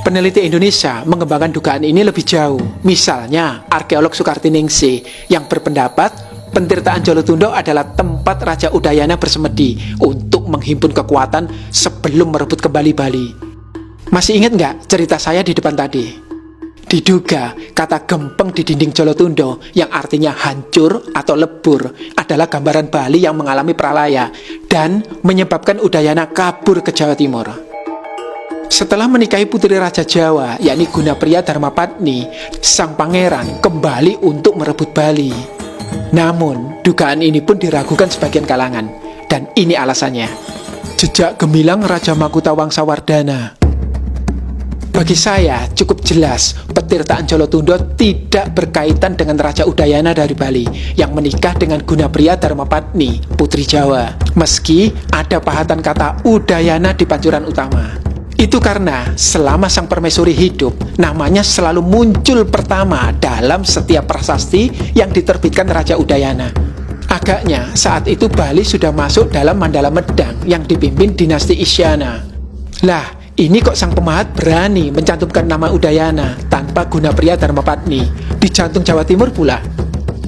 Peneliti Indonesia mengembangkan dugaan ini lebih jauh. Misalnya, arkeolog Sukartiningsih yang berpendapat pentirtaan Jolotundo adalah tempat Raja Udayana bersemedi untuk menghimpun kekuatan sebelum merebut kembali Bali. Masih ingat nggak cerita saya di depan tadi? Diduga kata gempeng di dinding Jolotundo yang artinya hancur atau lebur adalah gambaran Bali yang mengalami pralaya dan menyebabkan Udayana kabur ke Jawa Timur. Setelah menikahi putri Raja Jawa, yakni Gunapriya Dharmapatni, sang pangeran kembali untuk merebut Bali. Namun, dugaan ini pun diragukan sebagian kalangan, dan ini alasannya. Jejak gemilang Raja Makutha Wangsawardhana. Bagi saya, cukup jelas petirtaan Jolotundo tidak berkaitan dengan Raja Udayana dari Bali yang menikah dengan Gunapriya Dharmapatni, putri Jawa. Meski ada pahatan kata Udayana di pancuran utama. Itu karena selama sang permaisuri hidup, namanya selalu muncul pertama dalam setiap prasasti yang diterbitkan Raja Udayana. Agaknya saat itu Bali sudah masuk dalam Mandala Medang yang dipimpin dinasti Isyana. Lah, ini kok sang pemahat berani mencantumkan nama Udayana tanpa Gunapriya Dharmapatni di jantung Jawa Timur pula.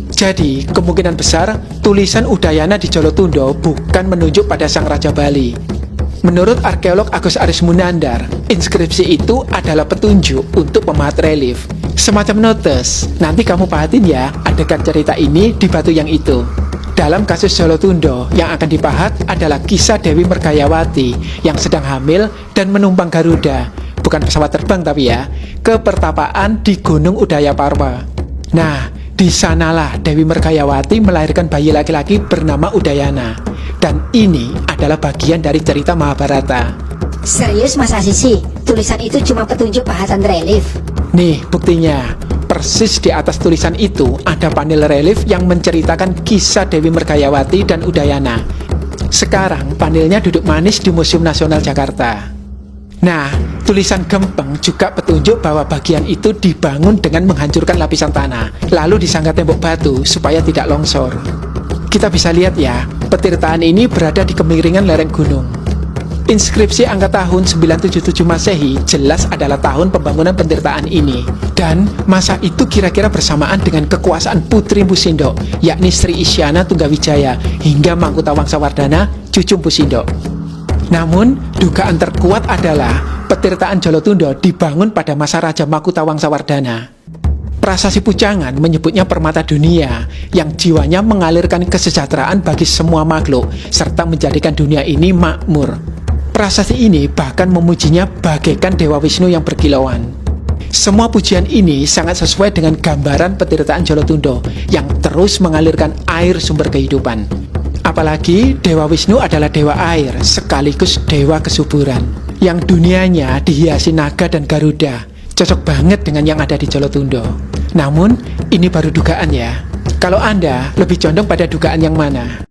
Jadi, kemungkinan besar tulisan Udayana di Jolotundo bukan menunjuk pada sang Raja Bali. Menurut arkeolog Agus Arismunandar, inskripsi itu adalah petunjuk untuk pemahat relief. Semacam notes, nanti kamu pahatin ya adegan cerita ini di batu yang itu. Dalam kasus Jolotundo, yang akan dipahat adalah kisah Dewi Mergayawati yang sedang hamil dan menumpang Garuda, bukan pesawat terbang tapi ya, ke pertapaan di Gunung Udayaparwa. Nah, di sanalah Dewi Mergayawati melahirkan bayi laki-laki bernama Udayana. Dan ini adalah bagian dari cerita Mahabharata. Serius Mas Asisi? Tulisan itu cuma petunjuk pahatan relief? Nih buktinya. Persis di atas tulisan itu ada panel relief yang menceritakan kisah Dewi Mergayawati dan Udayana. Sekarang panelnya duduk manis di Museum Nasional Jakarta. Nah, tulisan gempeng juga petunjuk bahwa bagian itu dibangun dengan menghancurkan lapisan tanah, lalu disangga tembok batu supaya tidak longsor. Kita bisa lihat ya, petirtaan ini berada di kemiringan lereng gunung. Inskripsi angka tahun 977 Masehi jelas adalah tahun pembangunan pentirtaan ini. Dan masa itu kira-kira bersamaan dengan kekuasaan Putri Mpu Sindok, yakni Sri Isyana Tunggawijaya hingga Makutha Wangsawardhana, cucu Mpu Sindok. Namun, dugaan terkuat adalah petirtaan Jolotundo dibangun pada masa Raja Makutha Wangsawardhana. Prasasti Pujangan menyebutnya permata dunia yang jiwanya mengalirkan kesejahteraan bagi semua makhluk serta menjadikan dunia ini makmur. Prasasti ini bahkan memujinya bagaikan Dewa Wisnu yang berkilauan. Semua pujian ini sangat sesuai dengan gambaran petirtaan Jolotundo yang terus mengalirkan air sumber kehidupan. Apalagi Dewa Wisnu adalah dewa air sekaligus dewa kesuburan yang dunianya dihiasi naga dan Garuda. Cocok banget dengan yang ada di Jolotundo. Namun, ini baru dugaan ya. Kalau Anda lebih condong pada dugaan yang mana?